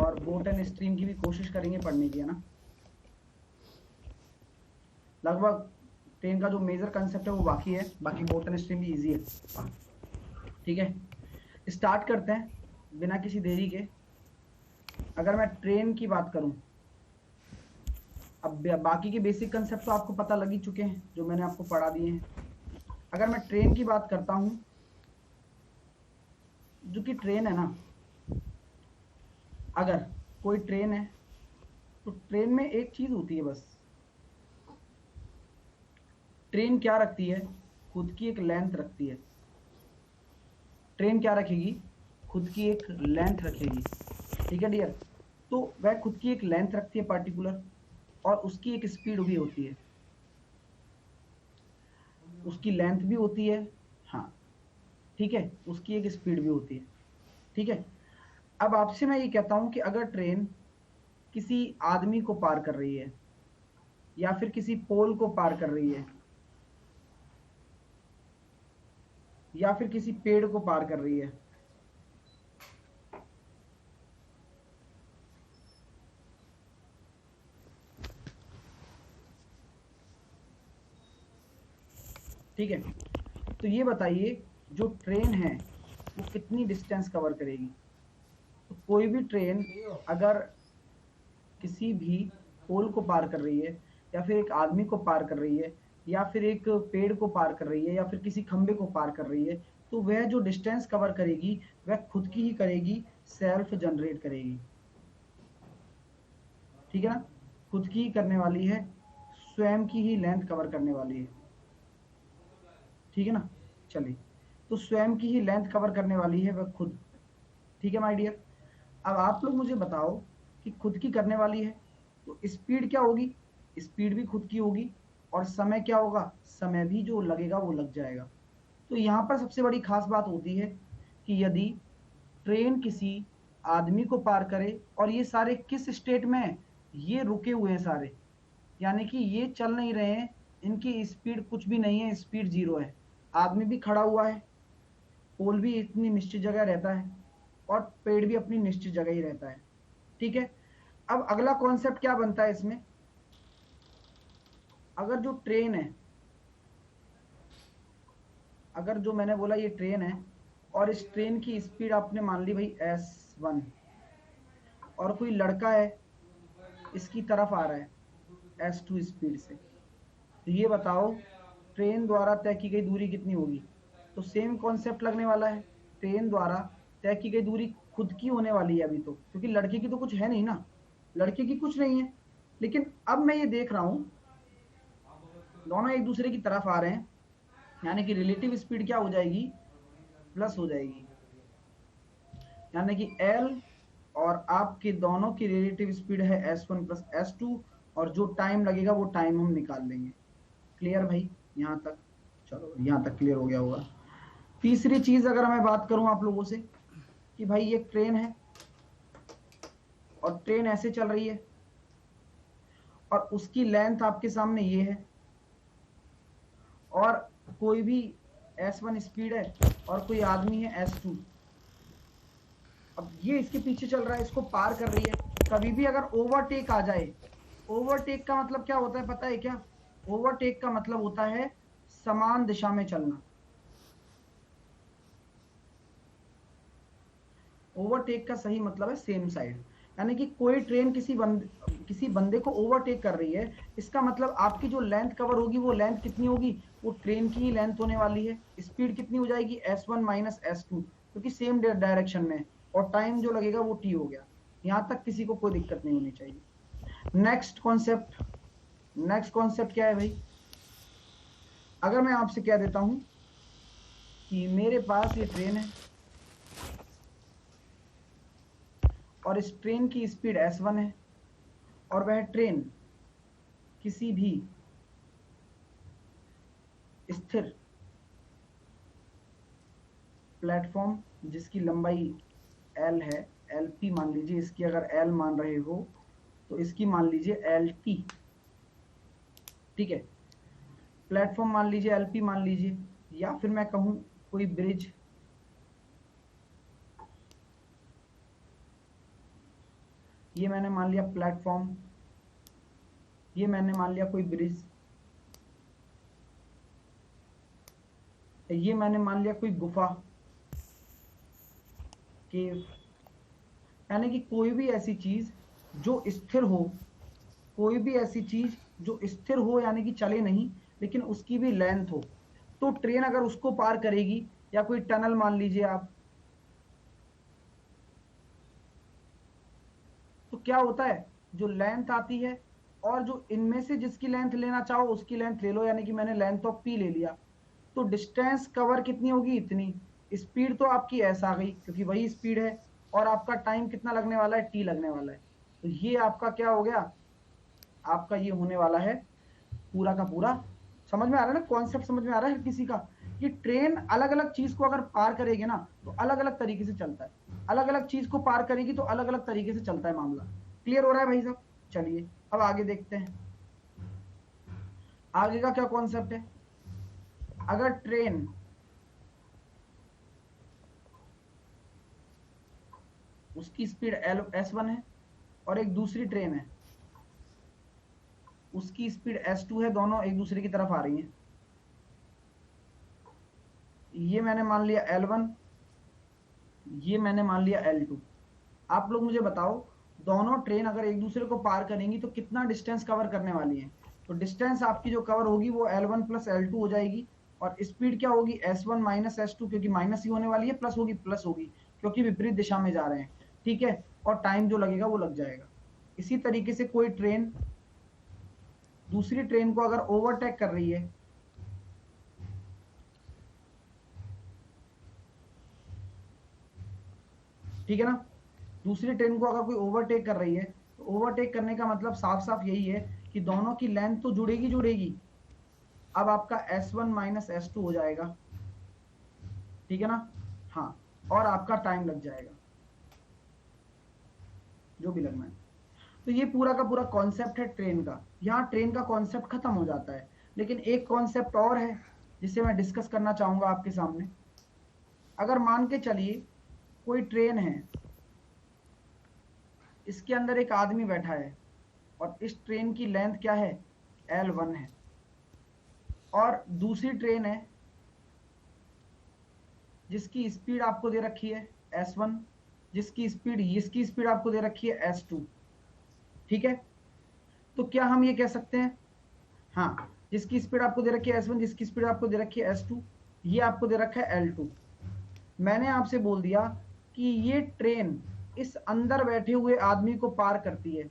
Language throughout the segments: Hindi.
और बोट एंड स्ट्रीम की भी कोशिश करेंगे पढ़ने की, है ना। लगभग ट्रेन का जो मेजर कंसेप्ट है वो बाकी है, बाकी बोट एंड स्ट्रीम भी इजी है। ठीक है, स्टार्ट करते हैं बिना किसी देरी के। अगर मैं ट्रेन की बात करूं, अब बाकी के बेसिक कंसेप्ट तो आपको पता लग ही चुके हैं जो मैंने आपको पढ़ा दिए हैं। अगर मैं ट्रेन की बात करता हूं, जो कि ट्रेन है ना, अगर कोई ट्रेन है तो ट्रेन में एक चीज होती है बस। ट्रेन क्या रखती है, खुद की एक लेंथ रखती है। ट्रेन क्या रखेगी, खुद की एक लेंथ रखेगी। ठीक है डियर, तो वह खुद की एक लेंथ रखती है पार्टिकुलर, और उसकी एक स्पीड भी होती है। उसकी लेंथ भी होती है, हाँ ठीक है, उसकी एक स्पीड भी होती है। ठीक है, अब आपसे मैं ये कहता हूं कि अगर ट्रेन किसी आदमी को पार कर रही है, या फिर किसी पोल को पार कर रही है, या फिर किसी पेड़ को पार कर रही है, ठीक है, तो ये बताइए जो ट्रेन है वो कितनी डिस्टेंस कवर करेगी। तो कोई भी ट्रेन अगर किसी भी पोल को पार कर रही है, या फिर एक आदमी को पार कर रही है, या फिर एक पेड़ को पार कर रही है, या फिर किसी खंबे को पार कर रही है, तो वह जो डिस्टेंस कवर करेगी वह खुद की ही करेगी, सेल्फ जनरेट करेगी। ठीक है ना, खुद की ही करने वाली है, स्वयं की ही लेंथ कवर करने वाली है। ठीक है ना, चलिए, तो स्वयं की ही लेंथ कवर करने वाली है वह खुद। ठीक है माय डियर, अब आप लोग मुझे बताओ कि खुद की करने वाली है तो स्पीड क्या होगी, स्पीड भी खुद की होगी, और समय क्या होगा, समय भी जो लगेगा वो लग जाएगा। तो यहाँ पर सबसे बड़ी खास बात होती है कि यदि ट्रेन किसी आदमी को पार करे, और ये सारे किस स्टेट में है, ये रुके हुए हैं सारे, यानी कि ये चल नहीं रहे हैं, इनकी स्पीड कुछ भी नहीं है, स्पीड जीरो है। आदमी भी खड़ा हुआ है, पोल भी इतनी निश्चित जगह रहता है, और पेड़ भी अपनी निश्चित जगह ही रहता है। ठीक है, अब अगला कॉन्सेप्ट क्या बनता है इसमें, अगर जो ट्रेन है, अगर जो मैंने बोला ये ट्रेन है, और इस ट्रेन की स्पीड आपने मान ली भाई S1, और कोई लड़का है इसकी तरफ आ रहा है S2 स्पीड से, तो ये बताओ ट्रेन द्वारा तय की गई दूरी कितनी होगी। तो सेम कॉन्सेप्ट लगने वाला है, ट्रेन द्वारा तय की गई दूरी खुद की होने वाली है अभी तो, क्योंकि लड़के की तो कुछ है नहीं ना, लड़के की कुछ नहीं है। लेकिन अब मैं ये देख रहा हूं दोनों एक दूसरे की तरफ आ रहे हैं, यानी कि रिलेटिव स्पीड क्या हो जाएगी, प्लस हो जाएगी। यानी कि L और आपके दोनों की रिलेटिव स्पीड है S1 प्लस S2, और जो टाइम लगेगा वो टाइम हम निकाल लेंगे। क्लियर भाई यहाँ तक, चलो यहाँ तक क्लियर हो गया होगा। तीसरी चीज अगर मैं बात करूं आप लोगों से कि भाई ये ट्रेन है, और ट्रेन ऐसे चल रही है, और उसकी लेंथ आपके सामने ये है, और कोई भी S1 स्पीड है, और कोई आदमी है S2। अब ये इसके पीछे चल रहा है, इसको पार कर रही है। कभी भी अगर ओवरटेक आ जाए, ओवरटेक का मतलब क्या होता है पता है क्या, ओवरटेक का मतलब होता है समान दिशा में चलना। ओवरटेक का सही मतलब है सेम साइड, यानी कि कोई ट्रेन किसी बंदे को ओवरटेक कर रही है, इसका मतलब आपकी जो लेंथ कवर होगी वो लेंथ कितनी होगी, वो ट्रेन की ही लेंथ होने वाली है। स्पीड कितनी हो जाएगी S1 माइनस S2, क्योंकि सेम डायरेक्शन में, और टाइम जो लगेगा वो T हो गया। यहां तक किसी को कोई दिक्कत नहीं होनी चाहिए। नेक्स्ट कॉन्सेप्ट, नेक्स्ट कॉन्सेप्ट क्या है भाई, अगर मैं आपसे कह देता हूं कि मेरे पास ये ट्रेन है, और इस ट्रेन की स्पीड S1 है, और वह ट्रेन किसी भी स्थिर प्लेटफॉर्म जिसकी लंबाई L है, LP मान लीजिए, इसकी अगर L मान रहे हो तो इसकी मान लीजिए LT। ठीक है, प्लेटफॉर्म मान लीजिए, LP मान लीजिए, या फिर मैं कहूं कोई ब्रिज, ये मैंने मान लिया प्लेटफॉर्म, ये मैंने मान लिया कोई ब्रिज, ये मैंने मान लिया कोई गुफा, केव। यानी कि कोई भी ऐसी चीज जो स्थिर हो, कोई भी ऐसी चीज जो स्थिर हो यानी कि चले नहीं लेकिन उसकी भी लेंथ हो। तो ट्रेन अगर उसको पार करेगी, या कोई टनल मान लीजिए आप, तो क्या होता है, जो लेंथ आती है, और जो इनमें से जिसकी लेंथ लेना चाहो उसकी लेंथ ले लो, यानी कि मैंने लेंथ ऑफ पी ले लिया, तो डिस्टेंस कवर कितनी होगी, इतनी। स्पीड तो आपकी एस आ गई क्योंकि वही स्पीड है, और आपका टाइम कितना लगने वाला है, टी लगने वाला है। तो ये आपका क्या हो गया, आपका ये होने वाला है पूरा का पूरा। समझ में आ रहा है ना, कॉन्सेप्ट समझ में आ रहा है किसी का, कि ट्रेन अलग अलग चीज को अगर पार करेगी ना तो अलग अलग तरीके से चलता है, अलग अलग चीज को पार करेगी तो अलग अलग तरीके से चलता है मामला। क्लियर हो रहा है भाई साहब? चलिए अब आगे देखते हैं, आगे का क्या कॉन्सेप्ट है। अगर ट्रेन उसकी स्पीड एल S1 है, और एक दूसरी ट्रेन है उसकी स्पीड S2 है, दोनों एक दूसरे की तरफ आ रही हैं, ये मैंने मान लिया L1, ये मैंने मान लिया L2। आप लोग मुझे बताओ, दोनों ट्रेन अगर एक दूसरे को पार करेंगी तो कितना डिस्टेंस कवर करने वाली है। तो डिस्टेंस आपकी जो कवर होगी वो L1 प्लस L2 हो जाएगी, और स्पीड क्या होगी, S1 माइनस S2, क्योंकि माइनस ही होने वाली है, प्लस होगी प्लस होगी, क्योंकि विपरीत दिशा में जा रहे हैं। ठीक है, और टाइम जो लगेगा वो लग जाएगा। इसी तरीके से कोई ट्रेन दूसरी ट्रेन को अगर ओवरटेक कर रही है, ठीक है ना, दूसरी ट्रेन को अगर कोई ओवरटेक कर रही है, तो ओवरटेक करने का मतलब साफ साफ यही है कि दोनों की लेंथ तो जुड़ेगी जुड़ेगी। अब आपका S1 माइनस S2 हो जाएगा, ठीक है ना, हाँ, और आपका टाइम लग जाएगा जो भी लगना है। तो ये पूरा का पूरा कॉन्सेप्ट है ट्रेन का। यहाँ ट्रेन का कॉन्सेप्ट खत्म हो जाता है, लेकिन एक कॉन्सेप्ट और है जिसे मैं डिस्कस करना चाहूंगा आपके सामने। अगर मान के चलिए कोई ट्रेन है, इसके अंदर एक आदमी बैठा है, और इस ट्रेन की लेंथ क्या है, L1 है, और दूसरी ट्रेन है जिसकी स्पीड आपको दे रखी है S1, जिसकी स्पीड, इसकी स्पीड आपको दे रखी है S2। ठीक है, तो क्या हम ये कह सकते हैं, हाँ, जिसकी स्पीड आपको दे रखी है S1, जिसकी स्पीड आपको दे रखी है S2, ये आपको दे रखा है L2। मैंने आपसे बोल दिया कि ये ट्रेन इस अंदर बैठे हुए आदमी को पार करती है,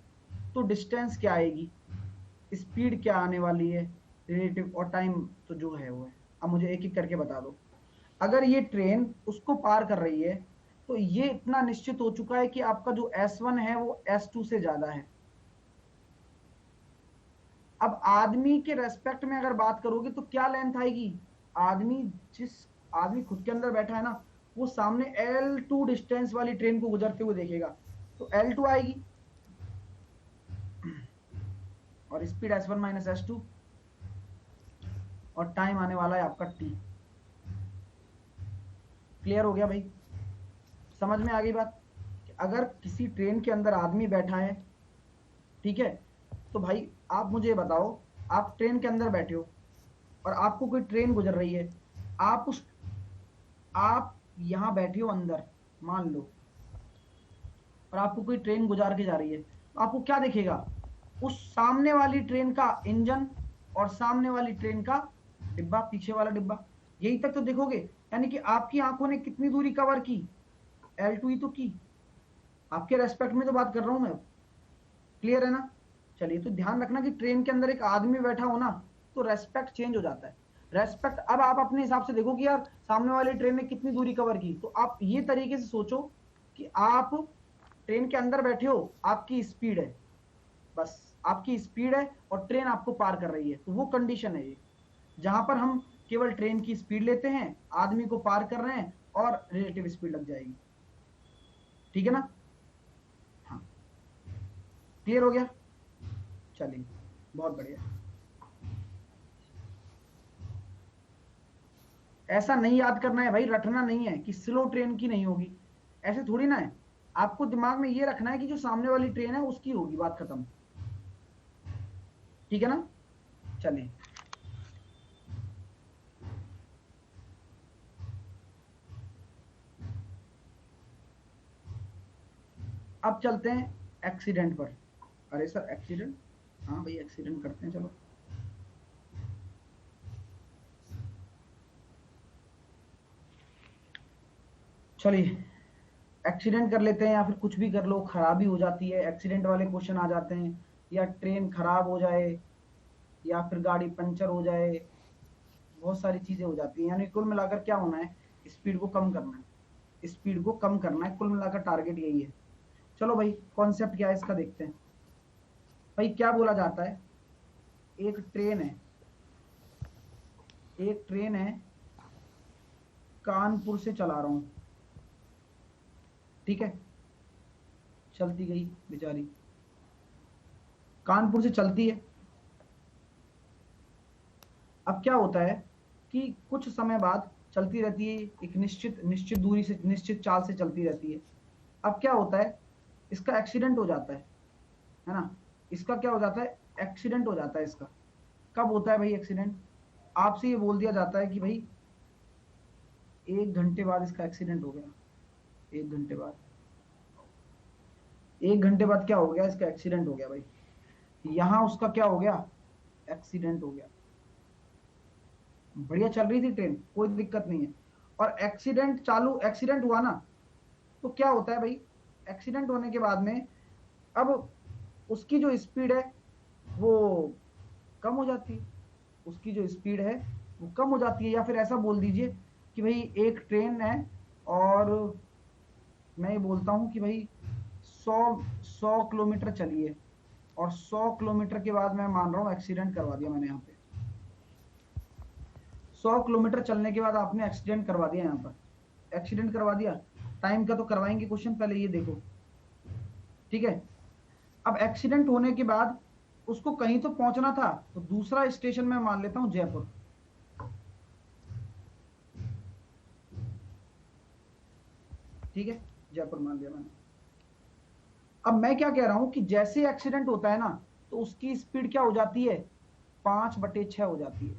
तो डिस्टेंस क्या आएगी, स्पीड क्या आने वाली है, रिलेटिव, और टाइम तो जो है वो है। अब मुझे एक एक करके बता दो। अगर ये ट्रेन उसको पार कर रही है, तो ये इतना निश्चित हो चुका है कि आपका जो S1 है वो S2 से ज्यादा है। अब आदमी के रेस्पेक्ट में अगर बात करोगे तो क्या लेंथ आएगी, आदमी, जिस आदमी खुद के अंदर बैठा है ना, वो सामने L2 डिस्टेंस वाली ट्रेन को गुजरते हुए देखेगा, तो L2 आएगी, और स्पीड S1 माइनस S2, और टाइम आने वाला है आपका T। क्लियर हो गया भाई? समझ में आ गई बात? अगर किसी ट्रेन के अंदर आदमी बैठा है, ठीक है, तो भाई आप मुझे बताओ, आप ट्रेन के अंदर बैठे हो और आपको कोई ट्रेन गुजर रही है, आप उस, आप यहां बैठे हो अंदर मान लो, और आपको कोई ट्रेन गुजार के जा रही है, तो आपको क्या दिखेगा, उस सामने वाली ट्रेन का इंजन, और सामने वाली ट्रेन का डिब्बा, पीछे वाला डिब्बा, यही तक तो देखोगे। यानी कि आपकी आंखों ने कितनी दूरी कवर की, L2 ही तो की। आपके रेस्पेक्ट में तो बात कर रहा हूं मैं। क्लियर है ना? चलिए, तो ध्यान रखना कि ट्रेन के अंदर एक आदमी बैठा हो ना, तो रेस्पेक्ट चेंज हो जाता है। रेस्पेक्ट अब आप अपने हिसाब से देखो कि यार सामने वाली ट्रेन ने कितनी दूरी कवर की, तो आप ये तरीके से सोचो कि आप ट्रेन के अंदर बैठे हो, आपकी स्पीड है, बस आपकी स्पीड है और ट्रेन आपको पार कर रही है, तो वो कंडीशन है ये, जहां पर हम केवल ट्रेन की स्पीड लेते हैं, आदमी को पार कर रहे हैं, और रिलेटिव स्पीड लग जाएगी। ठीक है ना? हाँ, क्लियर हो गया? चलिए, बहुत बढ़िया। ऐसा नहीं याद करना है भाई, रटना नहीं है कि स्लो ट्रेन की नहीं होगी, ऐसे थोड़ी ना है। आपको दिमाग में ये रखना है कि जो सामने वाली ट्रेन है उसकी होगी, बात खत्म। ठीक है ना? चलिए अब चलते हैं एक्सीडेंट पर। अरे सर एक्सीडेंट, हाँ भाई एक्सीडेंट करते हैं, चलो। चलिए एक्सीडेंट कर लेते हैं, या फिर कुछ भी कर लो, खराबी हो जाती है, एक्सीडेंट वाले क्वेश्चन आ जाते हैं, या ट्रेन खराब हो जाए, या फिर गाड़ी पंचर हो जाए, बहुत सारी चीजें हो जाती हैं। यानी कुल मिलाकर क्या होना है, स्पीड को कम करना है, स्पीड को कम करना है, कुल मिलाकर टारगेट यही है। चलो भाई कॉन्सेप्ट क्या है इसका देखते हैं। भाई क्या बोला जाता है, एक ट्रेन है, एक ट्रेन है, कानपुर से चला रहा हूं, ठीक है, चलती गई बेचारी, कानपुर से चलती है। अब क्या होता है कि कुछ समय बाद चलती रहती है, एक निश्चित निश्चित दूरी से, निश्चित चाल से चलती रहती है। अब क्या होता है, इसका एक्सीडेंट हो जाता है ना, इसका क्या हो जाता है, एक्सीडेंट हो जाता है इसका। कब होता है भाई एक्सीडेंट, आपसे ये बोल दिया जाता है कि भाई 1 घंटे बाद इसका एक्सीडेंट हो गया, 1 घंटे बाद, 1 घंटे बाद क्या हो गया, इसका एक्सीडेंट हो गया भाई। यहां उसका क्या हो गया, एक्सीडेंट हो गया। बढ़िया चल रही थी ट्रेन, कोई दिक्कत नहीं है, और एक्सीडेंट चालू, एक्सीडेंट हुआ ना, तो क्या होता है भाई, एक्सीडेंट होने के बाद में अब उसकी जो स्पीड है वो कम हो जाती है, उसकी जो स्पीड है वो कम हो जाती है। या फिर ऐसा बोल दीजिए कि भाई एक ट्रेन है, और मैं ये बोलता हूँ कि भाई 100 किलोमीटर चली है, और 100 किलोमीटर के बाद मैं मान रहा हूँ एक्सीडेंट करवा दिया मैंने यहाँ पे। 100 किलोमीटर चलने के बाद आपने एक्सीडेंट करवा दिया, यहाँ पर एक्सीडेंट करवा दिया। टाइम का तो करवाएंगे क्वेश्चन, पहले ये देखो, ठीक है। अब एक्सीडेंट होने के बाद उसको कहीं तो पहुंचना था, तो दूसरा स्टेशन में मान लेता हूं जयपुर, ठीक है, जयपुर मान लिया मैंने। अब मैं क्या कह रहा हूं कि जैसे एक्सीडेंट होता है ना, तो उसकी स्पीड क्या हो जाती है, 5/6 हो जाती है।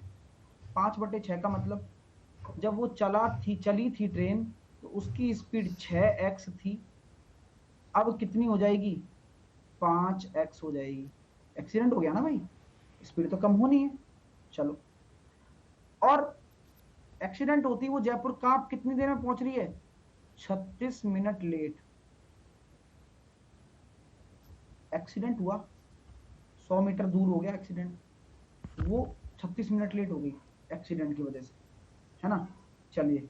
5/6 का मतलब, जब वो चली थी ट्रेन, तो उसकी स्पीड 6x थी, अब कितनी हो जाएगी, 5x हो जाएगी। एक्सीडेंट हो गया ना भाई, स्पीड तो कम होनी है। चलो, और एक्सीडेंट होती वो जयपुर कहां कितनी देर में पहुंच रही है, 36 मिनट लेट। एक्सीडेंट हुआ, 100 मीटर दूर हो गया एक्सीडेंट, वो 36 मिनट लेट हो गई एक्सीडेंट की वजह से, है ना। चलिए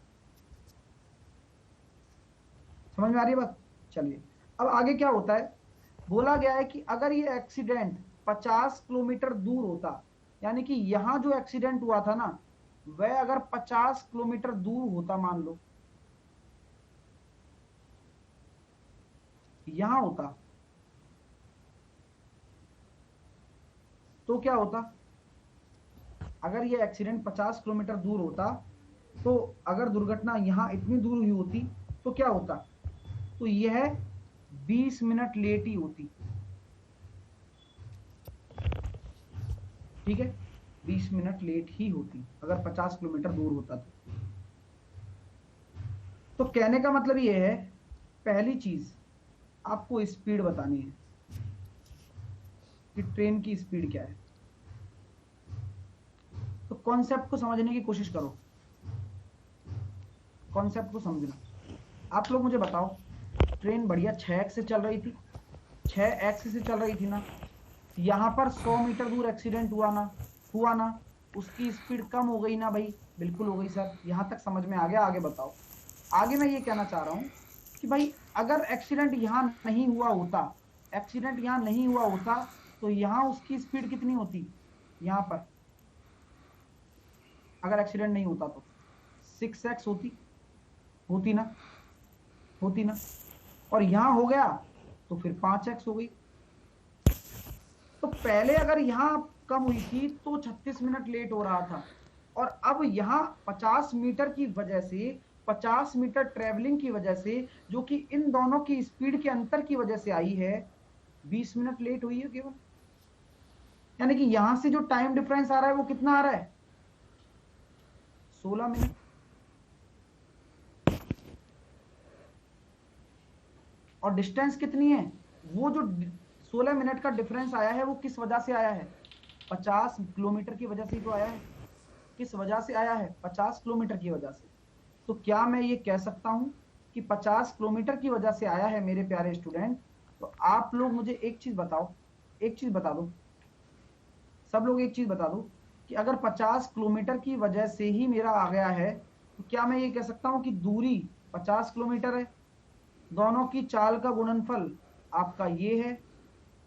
समझ में आ रही है बात। चलिए अब आगे क्या होता है, बोला गया है कि अगर ये एक्सीडेंट 50 किलोमीटर दूर होता, यानी कि यहां जो एक्सीडेंट हुआ था ना, वह अगर 50 किलोमीटर दूर होता, मान लो यहां होता, तो क्या होता, अगर ये एक्सीडेंट 50 किलोमीटर दूर होता, तो अगर दुर्घटना यहां इतनी दूर हुई होती, तो क्या होता, तो यह 20 मिनट लेट ही होती, ठीक है, 20 मिनट लेट ही होती अगर 50 किलोमीटर दूर होता तो कहने का मतलब ये है, पहली चीज आपको स्पीड बतानी है कि ट्रेन की स्पीड क्या है। तो कॉन्सेप्ट को समझने की कोशिश करो, कॉन्सेप्ट को समझना। आप लोग मुझे बताओ, ट्रेन बढ़िया 6x से चल रही थी, 6x से चल रही थी ना, यहां पर 100 मीटर दूर एक्सीडेंट हुआ ना, उसकी स्पीड कम हो गई ना भाई, बिल्कुल हो गई सर, यहां तक समझ में आ गया, आगे बताओ। आगे मैं ये कहना चाह रहा हूं कि भाई अगर एक्सीडेंट यहां नहीं हुआ होता, एक्सीडेंट यहां नहीं हुआ होता, तो यहां उसकी स्पीड कितनी होती, यहां पर अगर एक्सीडेंट नहीं होता तो 6x होती ना, होती ना, और यहां हो गया तो फिर 5x हो गई। तो पहले अगर यहां कम हुई थी तो 36 मिनट लेट हो रहा था, और अब यहां 50 मीटर की वजह से 50 मीटर ट्रेवलिंग की वजह से, जो कि इन दोनों की स्पीड के अंतर की वजह से आई है, 20 मिनट लेट हुई है केवल। यानी कि यहां से जो टाइम डिफरेंस आ रहा है वो कितना आ रहा है, 16 मिनट। और डिस्टेंस कितनी है, वो जो 16 मिनट का डिफरेंस आया है वो किस वजह से आया है, 50 किलोमीटर की वजह से तो आया है। किस वजह से आया है, 50 किलोमीटर की वजह से। तो क्या मैं ये कह सकता हूं कि 50 किलोमीटर की वजह से आया है मेरे प्यारे स्टूडेंट। तो आप लोग मुझे एक चीज बताओ, एक चीज बता दो, सब लोग एक चीज बता दो कि अगर 50 किलोमीटर की वजह से ही मेरा आ गया है, तो क्या मैं ये कह सकता हूं कि दूरी 50 किलोमीटर है, दोनों की चाल का गुणनफल आपका ये है,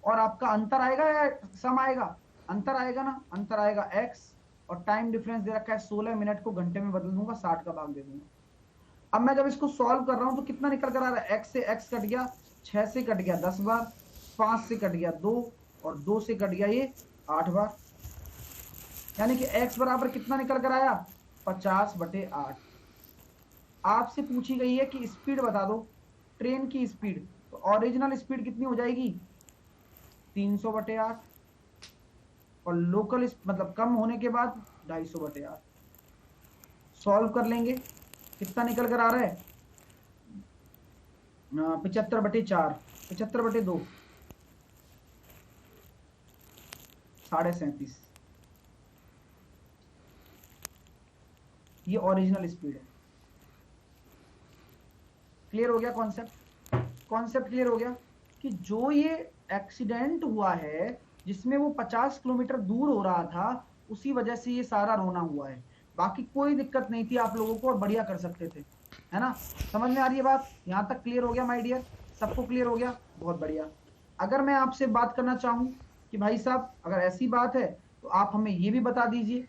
और आपका अंतर आएगा या सम आएगा, अंतर आएगा ना, अंतर आएगा x, और टाइम डिफरेंस दे रखा है 16 मिनट को घंटे में बदल दूंगा, 60 का भाग दे दूंगा। अब मैं जब इसको सॉल्व कर रहा हूं तो कितना निकल कर आ रहा है, x से x कट गया, 6 से कट गया 10 बार, 5 से कट गया 2, और 2 से कट गया ये 8 बार। यानी कि x बराबर कितना निकल कर आया, 50/8। आपसे पूछी गई है कि स्पीड बता दो, ट्रेन की स्पीड, तो ओरिजिनल स्पीड कितनी हो जाएगी, 300/8, और लोकल मतलब कम होने के बाद 250/8। सॉल्व कर लेंगे, कितना निकल कर आ रहा है, 75/4, 75/2, 37.5। ये ओरिजिनल स्पीड है। क्लियर हो गया कॉन्सेप्ट, कॉन्सेप्ट क्लियर हो गया कि जो ये एक्सीडेंट हुआ है जिसमें वो 50 किलोमीटर दूर हो रहा था, उसी वजह से ये सारा रोना हुआ है। बाकी कोई दिक्कत नहीं थी आप लोगों को, और बढ़िया कर सकते थे, है ना। समझ में आ रही है बात, यहां तक क्लियर हो गया माय डियर, सबको क्लियर हो गया, बहुत बढ़िया। अगर मैं आपसे बात करना चाहूं कि भाई साहब अगर ऐसी बात है तो आप हमें ये भी बता दीजिए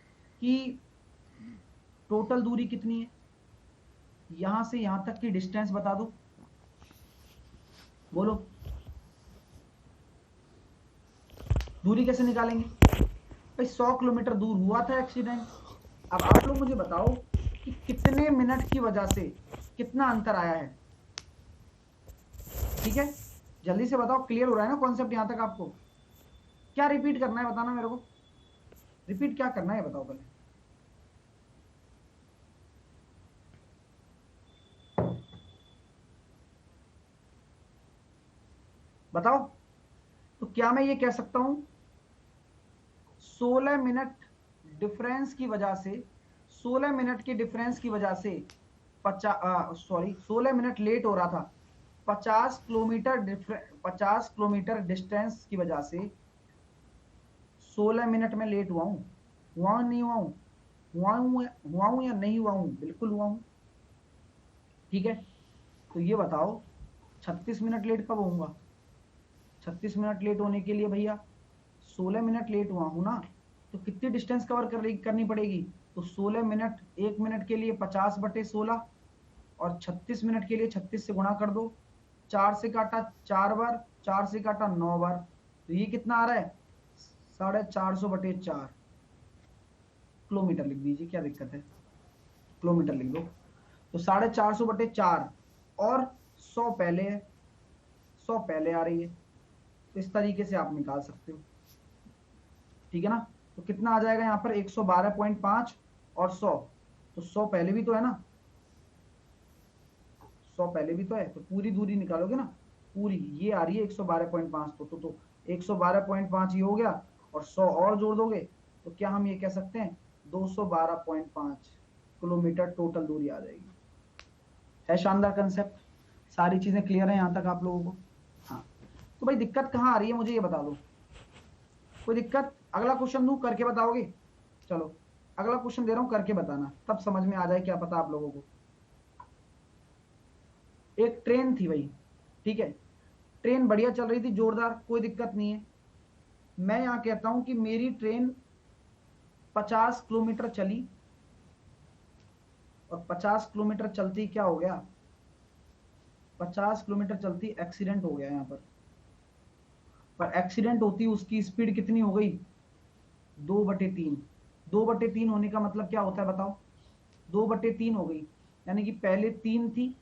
कि टोटल दूरी कितनी है, यहां से यहां तक की डिस्टेंस बता दो, बोलो दूरी कैसे निकालेंगे भाई, 100 किलोमीटर दूर हुआ था एक्सीडेंट। अब आप लोग मुझे बताओ कि कितने मिनट की वजह से कितना अंतर आया है। ठीक है, जल्दी से बताओ, क्लियर हो रहा है ना कॉन्सेप्ट यहां तक आपको, क्या रिपीट करना है बताना मेरे को, रिपीट क्या करना है बताओ पहले। बताओ, तो क्या मैं ये कह सकता हूं 16 मिनट डिफरेंस की वजह से, 16 मिनट के डिफरेंस की वजह से 16 मिनट लेट हो रहा था, 50 किलोमीटर डिस्टेंस की वजह से 16 मिनट में लेट हुआ हूं, हुआ नहीं हुआ हूं, हुआ हूं या नहीं हुआ हूं, बिल्कुल हुआ हूं। ठीक है, तो ये बताओ 36 मिनट लेट कब होऊंगा, 36 मिनट लेट होने के लिए भैया 16 मिनट लेट हुआ हूं ना, तो कितनी डिस्टेंस कवर करनी पड़ेगी, तो 16 मिनट, 1 मिनट के लिए 50/16, और 36 मिनट के लिए 36 से गुणा कर दो, 4 से काटा 4 बार, 4 से काटा 9 बार, तो ये कितना आ रहा है 450/4 किलोमीटर लिख दीजिए, क्या दिक्कत है, किलोमीटर लिख दो। तो 450/4, और 100 पहले है, 100 पहले आ रही है, तो इस तरीके से आप निकाल सकते हो। ठीक है ना, तो कितना आ जाएगा यहाँ पर 112.5 और 100, तो 100 पहले भी तो है ना, 100 पहले भी तो है, तो पूरी दूरी निकालोगे ना, पूरी ये आ रही है 112.5, तो 112.5 ये हो गया, और 100 और जोड़ दोगे तो क्या हम ये कह सकते हैं 212.5 किलोमीटर टोटल दूरी आ जाएगी। है शानदार कंसेप्ट, सारी चीजें क्लियर है यहां तक आप लोगों को। हाँ, तो भाई दिक्कत कहाँ आ रही है मुझे ये बता दो, कोई दिक्कत, अगला क्वेश्चन दूं करके बताओगे, चलो अगला क्वेश्चन दे रहा हूं करके बताना, तब समझ में आ जाए, क्या पता आप लोगों को। एक ट्रेन थी भाई, ठीक है, ट्रेन बढ़िया चल रही थी, जोरदार, कोई दिक्कत नहीं है। मैं यहां कहता हूं कि मेरी ट्रेन 50 किलोमीटर चली, और 50 किलोमीटर चलती क्या हो गया, 50 किलोमीटर चलती एक्सीडेंट हो गया यहां पर एक्सीडेंट होती उसकी स्पीड कितनी हो गई, 2/3। 2/3 होने का मतलब क्या होता है बताओ, 2/3 हो गई, यानी कि पहले 3 थी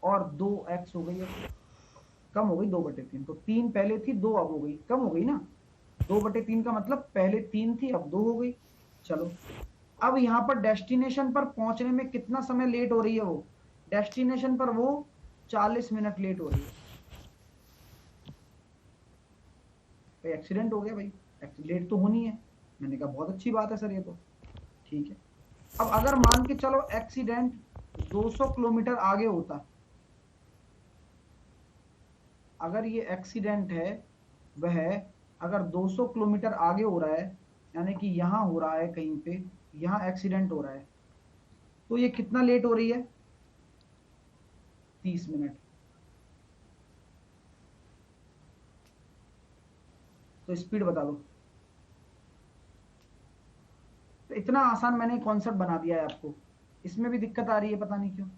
और 2x हो गई है, कम हो गई 2/3। तो 3 पहले थी, 2 अब हो गई, कम हो गई ना। 2/3 का मतलब पहले 3 थी अब 2 हो गई। चलो अब यहां पर डेस्टिनेशन पर पहुंचने में कितना समय लेट हो रही है, वो डेस्टिनेशन पर वो 40 मिनट लेट हो रही है। भाई एक्सीडेंट हो गया भाई, लेट तो होनी है। मैंने कहा बहुत अच्छी बात है सर ये तो, ठीक है। अब अगर मान के चलो एक्सीडेंट 200 किलोमीटर आगे होता, अगर ये एक्सीडेंट है वह अगर 200 किलोमीटर आगे हो रहा है, यानी कि यहां हो रहा है कहीं पे, यहां एक्सीडेंट हो रहा है, तो ये कितना लेट हो रही है, 30 मिनट। तो स्पीड बता दो। तो इतना आसान मैंने कॉन्सेप्ट बना दिया है आपको, इसमें भी दिक्कत आ रही है पता नहीं क्यों।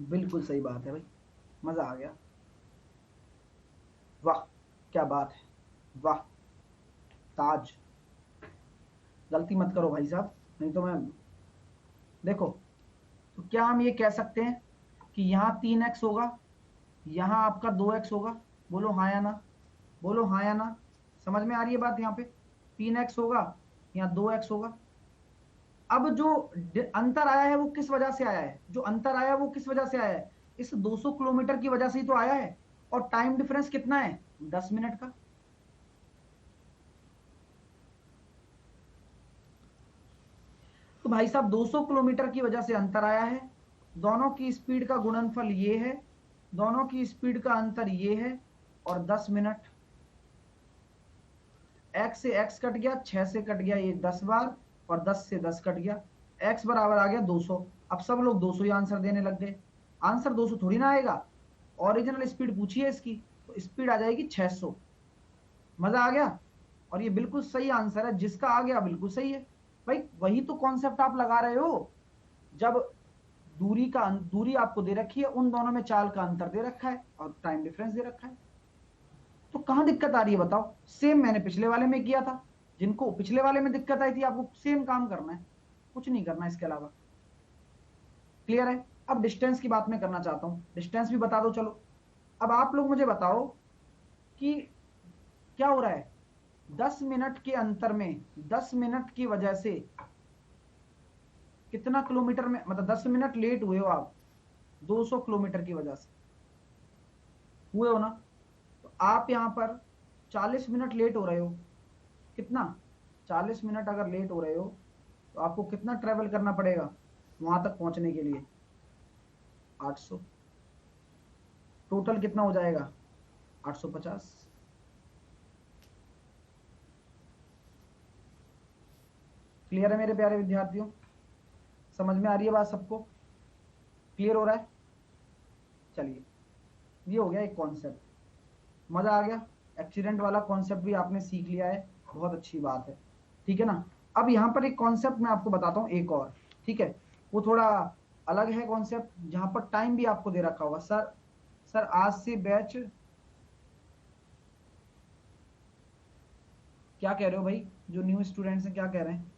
बिल्कुल सही बात है भाई, मजा आ गया, वाह क्या बात है, वाह। ताज, गलती मत करो भाई साहब, नहीं तो मैं, देखो, तो क्या हम ये कह सकते हैं कि यहाँ 3x होगा, यहाँ आपका 2x होगा। बोलो हाँ या ना, बोलो हाँ या ना। समझ में आ रही है बात, यहाँ पे 3x होगा, यहाँ 2x होगा। अब जो अंतर आया है वो किस वजह से आया है, जो अंतर आया है वो किस वजह से आया है, इस 200 किलोमीटर की वजह से ही तो आया है। और टाइम डिफरेंस कितना है, 10 मिनट का। तो भाई साहब 200 किलोमीटर की वजह से अंतर आया है, दोनों की स्पीड का गुणनफल ये है, दोनों की स्पीड का अंतर ये है, और 10 मिनट। x से x कट गया, 6 से कट गया ये 10 बार, और 10 से 10 कट गया, x बराबर आ गया 200। अब सब लोग 200 ही आंसर देने लग गए। आंसर 200 थोड़ी ना आएगा, ओरिजिनल स्पीड पूछी है इसकी, तो स्पीड आ जाएगी 600। मजा आ गया। और ये बिल्कुल सही आंसर है, जिसका आ गया बिल्कुल सही है। भाई वही तो कॉन्सेप्ट आप लगा रहे हो, जब दूरी आपको दे रखी है, उन दोनों में चाल का अंतर दे रखा है और टाइम डिफरेंस दे रखा है, तो कहां दिक्कत आ रही है बताओ। सेम मैंने पिछले वाले में किया था, जिनको पिछले वाले में दिक्कत आई थी आपको सेम काम करना है, कुछ नहीं करना इसके अलावा। क्लियर है। अब डिस्टेंस की बात मैं करना चाहता हूं, डिस्टेंस भी बता दो चलो। अब आप लोग मुझे बताओ कि क्या हो रहा है, 10 मिनट के अंतर में, 10 मिनट की वजह से कितना किलोमीटर में, मतलब 10 मिनट लेट हुए हो आप 200 किलोमीटर की वजह से, हुए हो ना। तो आप यहां पर 40 मिनट लेट हो रहे हो, कितना, 40 मिनट अगर लेट हो रहे हो तो आपको कितना ट्रेवल करना पड़ेगा वहां तक पहुंचने के लिए, 800। टोटल कितना हो जाएगा, 850। क्लियर है मेरे प्यारे विद्यार्थियों, समझ में आ रही है बात सबको, क्लियर हो रहा है। चलिए ये हो गया एक कॉन्सेप्ट, मजा आ गया। एक्सीडेंट वाला कॉन्सेप्ट भी आपने सीख लिया है, बहुत अच्छी बात है, ठीक है ना। अब यहाँ पर एक कॉन्सेप्ट मैं आपको बताता हूँ एक और, ठीक है। वो थोड़ा अलग है कॉन्सेप्ट, जहां पर टाइम भी आपको दे रखा होगा। सर सर आज से बैच, क्या कह रहे हो भाई, जो न्यू स्टूडेंट्स हैं क्या कह रहे हैं,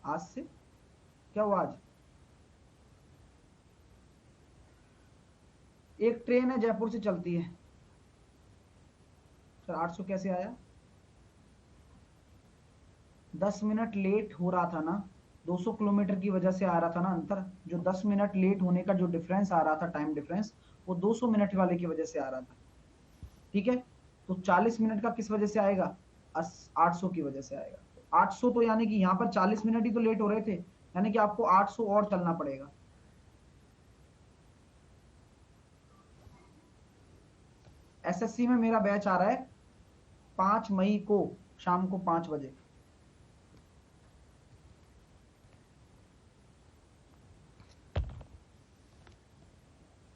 आज से क्या हुआ आज, एक ट्रेन है जयपुर से चलती है। सर 800 कैसे आया, 10 मिनट लेट हो रहा था ना, 200 किलोमीटर की वजह से आ रहा था ना अंतर, जो 10 मिनट लेट होने का जो डिफरेंस आ रहा था, टाइम डिफरेंस, वो 200 मिनट वाले की वजह से आ रहा था, ठीक है। तो 40 मिनट का किस वजह से आएगा, 800 की वजह से आएगा। तो 800 तो यानी कि यहाँ पर 40 मिनट ही तो लेट हो रहे थे, यानी कि आपको 800 और चलना पड़ेगा। एसएससी में मेरा बैच आ रहा है 5 मई को शाम को 5 बजे।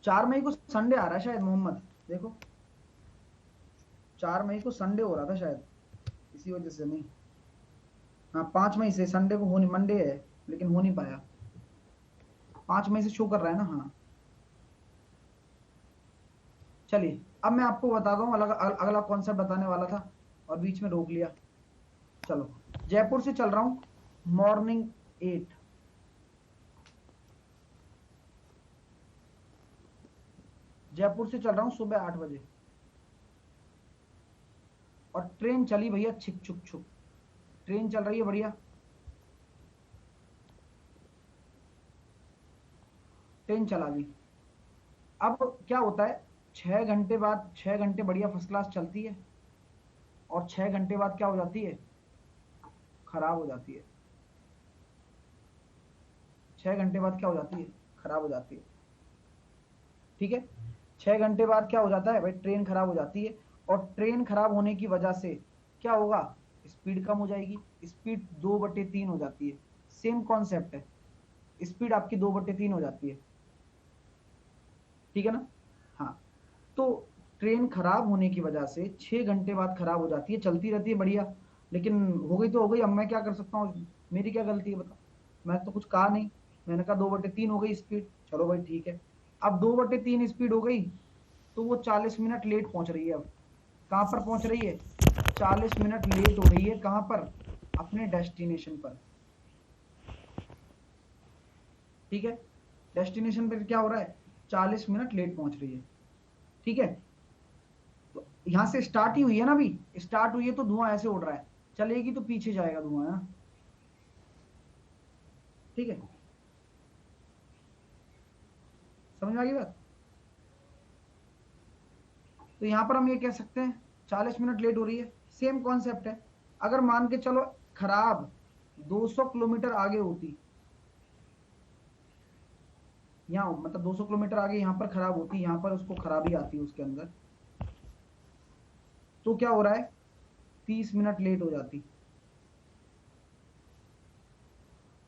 4 मई को संडे आ रहा है शायद मोहम्मद, देखो 4 मई को संडे हो रहा था शायद, इसी वजह से नहीं। हाँ 5 मई से संडे को होनी, मंडे है लेकिन हो नहीं पाया, 5 मई से शो कर रहा है ना, हाँ चलिए अब मैं आपको बताता हूँ अगला कॉन्सेप्ट बताने वाला था और बीच में रोक लिया। चलो, जयपुर से चल रहा हूँ मॉर्निंग 8, जयपुर से चल रहा हूँ सुबह 8 बजे और ट्रेन चली भैया छिक छुक छुक, ट्रेन चल रही है बढ़िया, ट्रेन चला दी। अब क्या होता है, 6 घंटे बाद, 6 घंटे बढ़िया फर्स्ट क्लास चलती है और 6 घंटे बाद क्या हो जाती है, खराब हो जाती है। 6 घंटे बाद क्या हो जाती है, खराब हो जाती है। ठीक है, 6 घंटे बाद क्या हो जाता है भाई, ट्रेन खराब हो जाती है और ट्रेन खराब होने की वजह से क्या होगा, स्पीड कम हो जाएगी, स्पीड 2/3 हो जाती है। सेम कॉन्सेप्ट है, स्पीड आपकी 2/3 हो जाती है। ठीक है ना। हाँ, तो ट्रेन खराब होने की वजह से 6 घंटे बाद खराब हो जाती है, चलती रहती है बढ़िया, लेकिन हो गई तो हो गई, अब मैं क्या कर सकता हूँ, मेरी क्या गलती है बताओ, मैं तो कुछ कहा नहीं, मैंने कहा 2/3 हो गई स्पीड, चलो भाई ठीक है। अब 2/3 स्पीड हो गई तो वो 40 मिनट लेट पहुंच रही है। अब कहाँ पर पहुंच रही है, 40 मिनट लेट हो रही है, कहाँ पर, अपने डेस्टिनेशन पर। ठीक है, डेस्टिनेशन पर क्या हो रहा है, 40 मिनट लेट पहुंच रही है। ठीक है, तो यहां से स्टार्ट ही हुई है ना, अभी स्टार्ट हुई है तो धुआं ऐसे उड़ रहा है, चलेगी तो पीछे जाएगा धुआं, है ना। ठीक है, समझ में आ गई बात। तो यहां पर हम ये कह सकते हैं 40 मिनट लेट हो रही है, सेम कॉन्सेप्ट है। अगर मान के चलो खराब 200 किलोमीटर आगे होती, यहाँ मतलब 200 किलोमीटर आगे यहाँ पर खराब होती, यहाँ पर उसको खराबी आती उसके अंदर, तो क्या हो रहा है, 30 मिनट लेट हो जाती।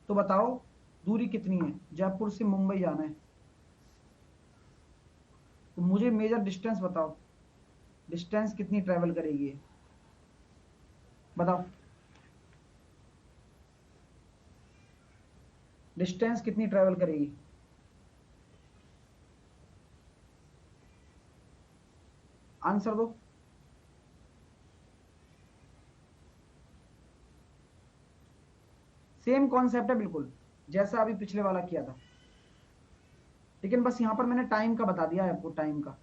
तो बताओ दूरी कितनी है, जयपुर से मुंबई जाना है, तो मुझे मेजर डिस्टेंस बताओ, डिस्टेंस कितनी ट्रेवल करेगी ये बताओ, डिस्टेंस कितनी ट्रेवल करेगी, आंसर दो। सेम कॉन्सेप्ट है बिल्कुल, जैसा अभी पिछले वाला किया था, लेकिन बस यहां पर मैंने टाइम का बता दिया है आपको, टाइम का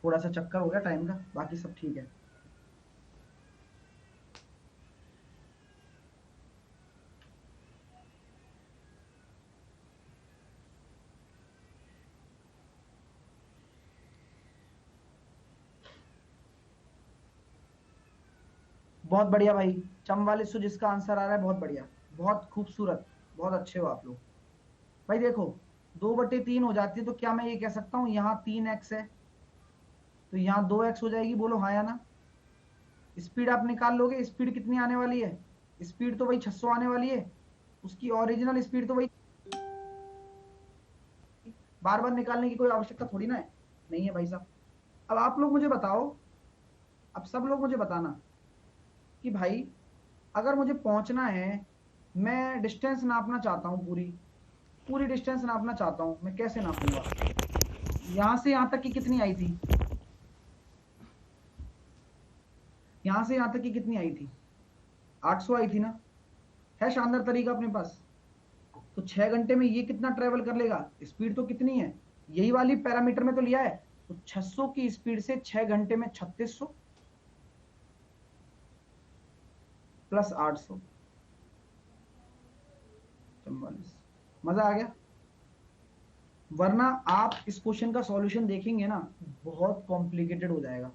थोड़ा सा चक्कर हो गया टाइम का, बाकी सब ठीक है। बहुत बढ़िया भाई, 4400 जिसका आंसर आ रहा है, बहुत बढ़िया, बहुत खूबसूरत, बहुत अच्छे हो आप लोग। भाई देखो, 2/3 हो जाती है तो क्या मैं ये कह सकता हूँ यहाँ 3x है, तो यहाँ 2x हो जाएगी, बोलो हाँ या ना। स्पीड आप निकाल लोगे, स्पीड कितनी आने वाली है, स्पीड तो भाई 600 आने वाली है, उसकी ओरिजिनल स्पीड तो भाई, बार बार निकालने की कोई आवश्यकता थोड़ी ना है, नहीं है भाई साहब। अब आप लोग मुझे बताओ, अब सब लोग मुझे बताना कि भाई अगर मुझे पहुंचना है, मैं डिस्टेंस नापना चाहता हूँ, पूरी पूरी डिस्टेंस नापना चाहता हूँ, मैं कैसे नापूंगा, यहां से यहां तक की कितनी आई थी, यहां से यहां तक की कितनी आई थी, 800 आई थी ना, है शानदार तरीका अपने पास। तो 6 घंटे में ये कितना ट्रेवल कर लेगा, स्पीड तो कितनी है, यही वाली पैरामीटर में तो लिया है, तो 600 की स्पीड से 6 घंटे में 3600 प्लस 800, 44। मजा आ गया। वरना आप इस क्वेश्चन का सॉल्यूशन देखेंगे ना, बहुत कॉम्प्लिकेटेड हो जाएगा,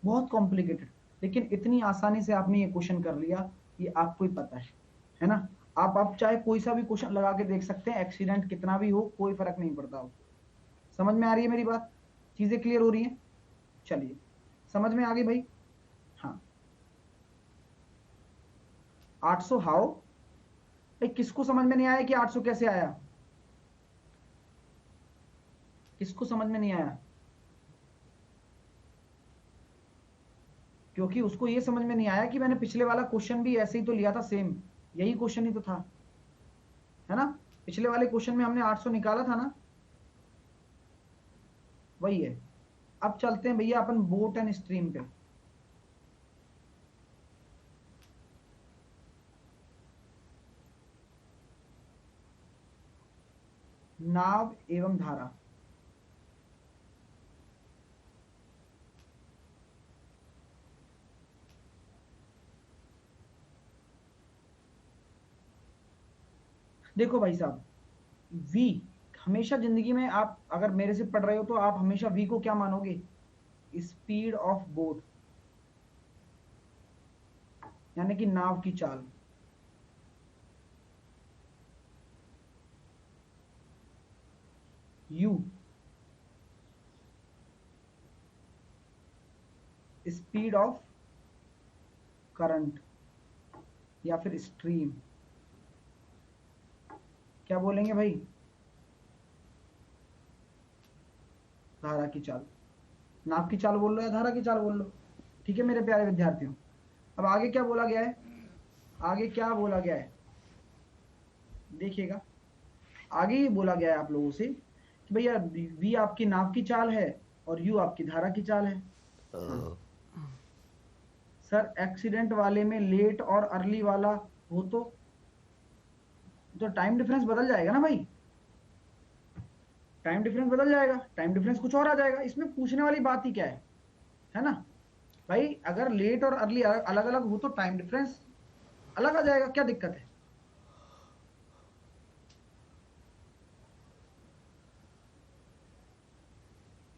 बहुत कॉम्प्लिकेटेड, लेकिन इतनी आसानी से आपने ये क्वेश्चन कर लिया, ये आपको ही पता है ना। आप चाहे कोई सा भी क्वेश्चन लगा के देख सकते हैं, एक्सीडेंट कितना भी हो कोई फर्क नहीं पड़ता हो। समझ में आ रही है मेरी बात, चीजें क्लियर हो रही हैं, चलिए समझ में आ गई भाई। हाँ, 800 हाउ, भाई किसको समझ में नहीं आया कि 800 कैसे आया, किसको समझ में नहीं आया, क्योंकि उसको ये समझ में नहीं आया कि मैंने पिछले वाला क्वेश्चन भी ऐसे ही तो लिया था, सेम यही क्वेश्चन ही तो था, है ना। पिछले वाले क्वेश्चन में हमने 800 निकाला था ना, वही है। अब चलते हैं भैया अपन बोट एंड स्ट्रीम पे। नाव एवं धारा। देखो भाई साहब, वी, हमेशा जिंदगी में आप अगर मेरे से पढ़ रहे हो तो आप हमेशा वी को क्या मानोगे? स्पीड ऑफ बोट, यानी कि नाव की चाल। यू, स्पीड ऑफ करंट या फिर स्ट्रीम। क्या बोलेंगे भाई? धारा की चाल। नाव की चाल बोल लो या धारा की चाल बोल लो। ठीक है मेरे प्यारे विद्यार्थियों, अब आगे क्या बोला गया है? आगे क्या बोला गया है देखिएगा। आगे ये बोला गया है आप लोगों से कि भैया वी आपकी नाव की चाल है और यू आपकी धारा की चाल है। हाँ। सर एक्सीडेंट वाले में लेट और अर्ली वाला हो तो टाइम डिफरेंस बदल जाएगा ना भाई। टाइम डिफरेंस बदल जाएगा, टाइम डिफरेंस कुछ और आ जाएगा। इसमें पूछने वाली बात ही क्या है ना भाई? अगर लेट और अर्ली अलग अलग हो तो टाइम डिफरेंस अलग आ जाएगा, क्या दिक्कत है?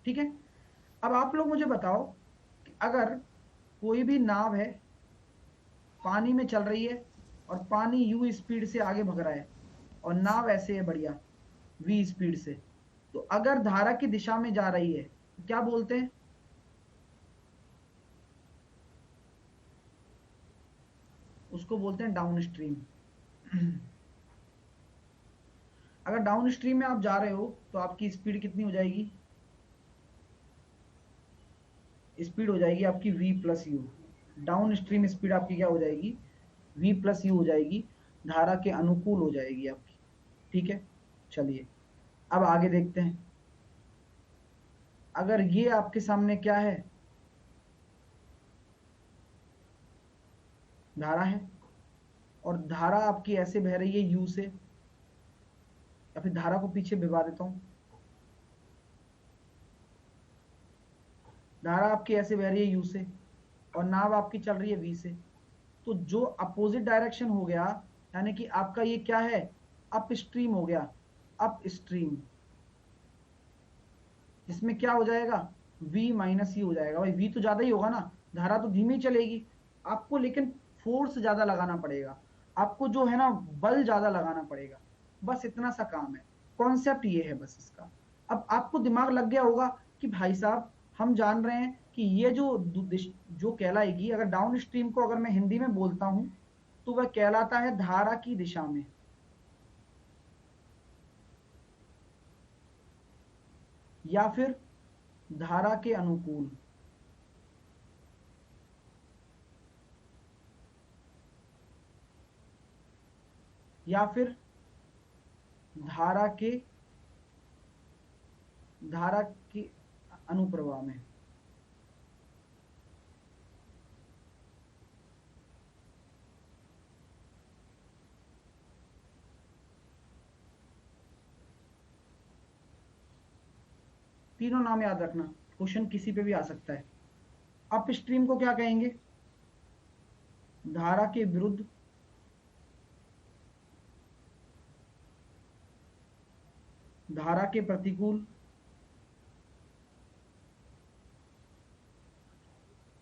ठीक है। अब आप लोग मुझे बताओ कि अगर कोई भी नाव है, पानी में चल रही है और पानी यू स्पीड से आगे भग रहा है और नाव ऐसे है बढ़िया वी स्पीड से, तो अगर धारा की दिशा में जा रही है तो क्या बोलते हैं? उसको बोलते हैं डाउन स्ट्रीम। अगर डाउन स्ट्रीम में आप जा रहे हो तो आपकी स्पीड कितनी हो जाएगी? स्पीड हो जाएगी आपकी v plus you. Down stream speed आपकी क्या हो जाएगी? v प्लस यू हो जाएगी, धारा के अनुकूल हो जाएगी आपकी। ठीक है, चलिए अब आगे देखते हैं। अगर ये आपके सामने क्या है? धारा है, और धारा आपकी ऐसे बह रही है यू से, या फिर धारा को पीछे भिगा देता हूं। धारा आपकी ऐसे बह रही है यू से और नाव आपकी चल रही है वी से, तो जो अपोजिट डायरेक्शन हो गया, यानी कि आपका ये क्या है? अप स्ट्रीम हो गया, अप स्ट्रीम। इसमें क्या हो जाएगा? v माइनस ही हो जाएगा भाई। v तो ज्यादा ही होगा ना, धारा तो धीमी चलेगी। आपको लेकिन फोर्स ज्यादा लगाना पड़ेगा, आपको जो है ना बल ज्यादा लगाना पड़ेगा। बस इतना सा काम है, कॉन्सेप्ट ये है बस इसका। अब आपको दिमाग लग गया होगा कि भाई साहब हम जान रहे हैं कि ये जो कहलाएगी, अगर डाउन स्ट्रीम को अगर मैं हिंदी में बोलता हूं तो वह कहलाता है धारा की दिशा में, या फिर धारा के अनुकूल, या फिर धारा के धारा के अनुप्रवाह में। तीनों नाम याद रखना, क्वेश्चन किसी पे भी आ सकता है। अप स्ट्रीम को क्या कहेंगे? धारा के विरुद्ध, धारा के प्रतिकूल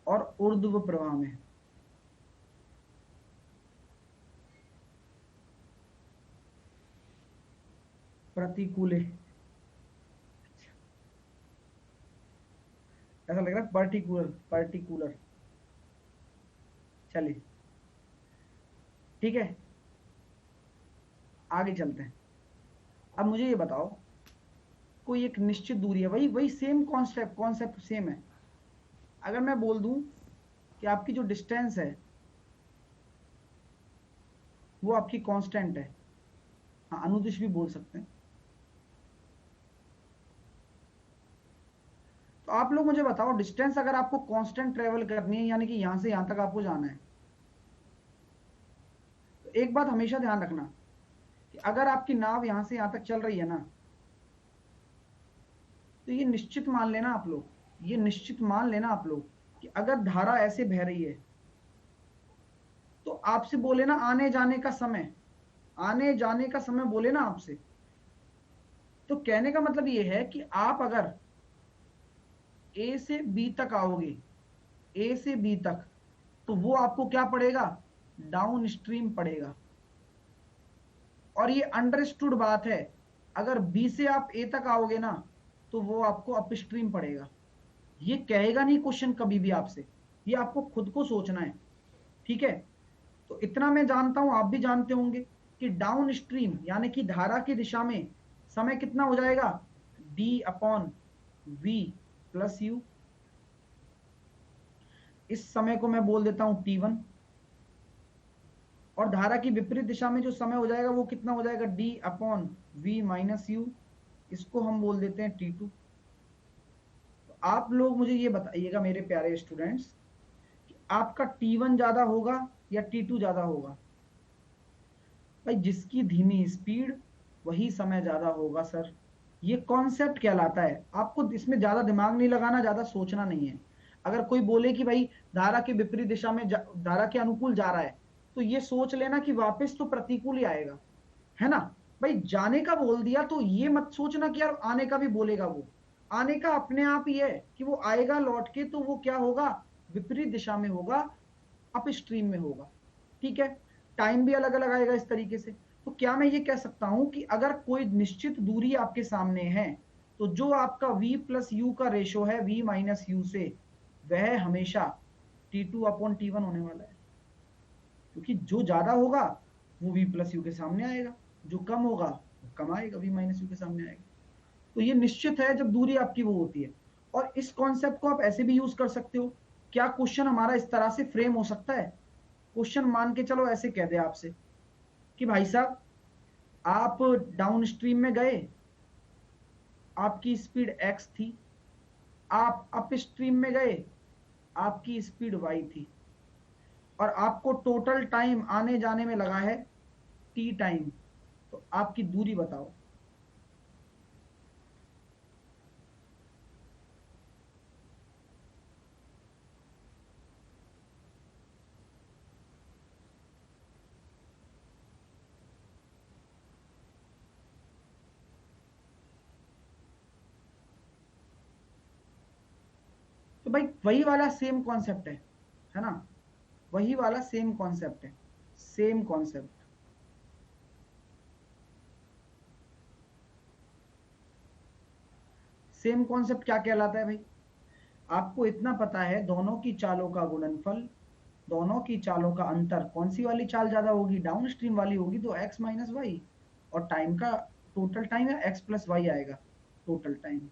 और ऊर्ध्व प्रवाह में। प्रतिकूले, ऐसा लग रहा है पर्टिकुलर पर्टिकुलर। चलिए ठीक है, आगे चलते हैं। अब मुझे ये बताओ, कोई एक निश्चित दूरी है, वही वही सेम कॉन्सेप्ट कॉन्सेप्ट सेम है। अगर मैं बोल दूं कि आपकी जो डिस्टेंस है वो आपकी कांस्टेंट है, हाँ अनुदिश भी बोल सकते हैं, तो आप लोग मुझे बताओ, डिस्टेंस अगर आपको कांस्टेंट ट्रेवल करनी है, यानी कि यहां से यहां तक आपको जाना है, तो एक बात हमेशा ध्यान रखना कि अगर आपकी नाव यहां से यहां तक चल रही है ना, तो ये निश्चित मान लेना आप लोग, ये निश्चित मान लेना आप लोग कि अगर धारा ऐसे बह रही है, तो आपसे बोले ना आने जाने का समय, आने जाने का समय बोले ना आपसे, तो कहने का मतलब ये है कि आप अगर ए से बी तक आओगे, ए से बी तक, तो वो आपको क्या पड़ेगा, डाउन स्ट्रीम पड़ेगा। और ये अंडरस्टूड बात है, अगर बी से आप ए तक आओगे ना, तो वो आपको अपस्ट्रीम पड़ेगा। ये कहेगा नहीं क्वेश्चन कभी भी आपसे, ये आपको खुद को सोचना है, ठीक है। तो इतना मैं जानता हूं, आप भी जानते होंगे कि डाउन स्ट्रीम यानी कि धारा की दिशा में समय कितना हो जाएगा, d upon v plus u. इस समय को मैं बोल देता हूं T1, और धारा की विपरीत दिशा में जो समय हो जाएगा वो कितना हो जाएगा, d upon v minus u. इसको हम बोल देते हैं T2। तो आप लोग मुझे ये बताइएगा मेरे प्यारे स्टूडेंट्स, कि आपका T1 ज्यादा होगा या T2 ज्यादा होगा। भाई जिसकी धीमी स्पीड वही समय ज्यादा होगा सर, ये कॉन्सेप्ट कहलाता है। आपको इसमें ज्यादा दिमाग नहीं लगाना, ज्यादा सोचना नहीं है। अगर कोई बोले कि भाई धारा के विपरीत दिशा में धारा के अनुकूल जा रहा है, तो ये सोच लेना कि वापस तो प्रतिकूल ही आएगा, है ना। भाई जाने का बोल दिया तो ये मत सोचना कि यार आने का भी बोलेगा। वो आने का अपने आप ही है कि वो आएगा लौट के, तो वो क्या होगा, विपरीत दिशा में होगा, अप स्ट्रीम में होगा, ठीक है। टाइम भी अलग अलग आएगा इस तरीके से। तो क्या मैं ये कह सकता हूं कि अगर कोई निश्चित दूरी आपके सामने है, तो जो आपका v प्लस यू का रेशो है v माइनस यू से, वह हमेशा T2 अपॉन T1 होने वाला है। क्योंकि जो ज्यादा होगा वो v प्लस यू के सामने आएगा, जो कम होगा वो कम आएगा, v माइनस यू के सामने आएगा। तो ये निश्चित है जब दूरी आपकी वो होती है। और इस कॉन्सेप्ट को आप ऐसे भी यूज कर सकते हो। क्या क्वेश्चन हमारा इस तरह से फ्रेम हो सकता है, क्वेश्चन मान के चलो ऐसे कह दे आपसे कि भाई साहब आप डाउन स्ट्रीम में गए, आपकी स्पीड x थी, आप अप स्ट्रीम में गए, आपकी स्पीड y थी, और आपको टोटल टाइम आने जाने में लगा है t टाइम। तो आपकी दूरी बताओ। तो भाई वही वाला सेम कॉन्सेप्ट है ना, वही वाला सेम कॉन्सेप्ट है, सेम कॉन्सेप्ट। सेम कॉन्सेप्ट क्या कहलाता है भाई, आपको इतना पता है दोनों की चालों का गुणनफल, दोनों की चालों का अंतर, कौन सी वाली चाल ज्यादा होगी, डाउन स्ट्रीम वाली होगी, तो x माइनस वाई। और टाइम का टोटल टाइम है x प्लस वाई आएगा, total time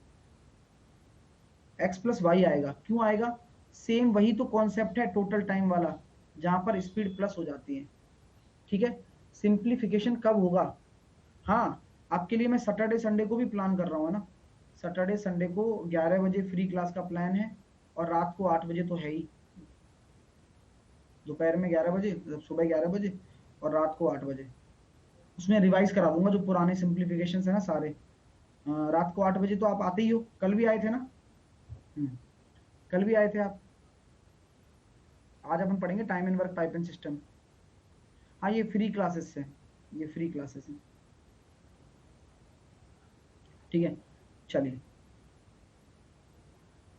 x plus y आएगा। क्यों आएगा, सेम वही तो कॉन्सेप्ट है टोटल टाइम वाला, जहां पर स्पीड प्लस हो जाती है, ठीक है। सिंप्लीफिकेशन कब होगा, हाँ, आपके लिए मैं सैटरडे संडे को भी प्लान कर रहा हूँ ना। सैटरडे संडे को 11 बजे फ्री क्लास का प्लान है, और रात को 8 बजे तो है ही, दोपहर में 11 बजे, मतलब सुबह 11 बजे और रात को 8 बजे। उसमें रिवाइज करा दूंगा जो पुराने सिंप्लीफिकेशन है ना सारे। रात को 8 बजे तो आप आते ही हो, कल भी आए थे ना। हम्म, कल भी आए थे आप। आज अपन पढ़ेंगे time and work pipe and system. हाँ ये फ्री क्लासेस है, ये फ्री क्लासेस है, ठीक है। चलिए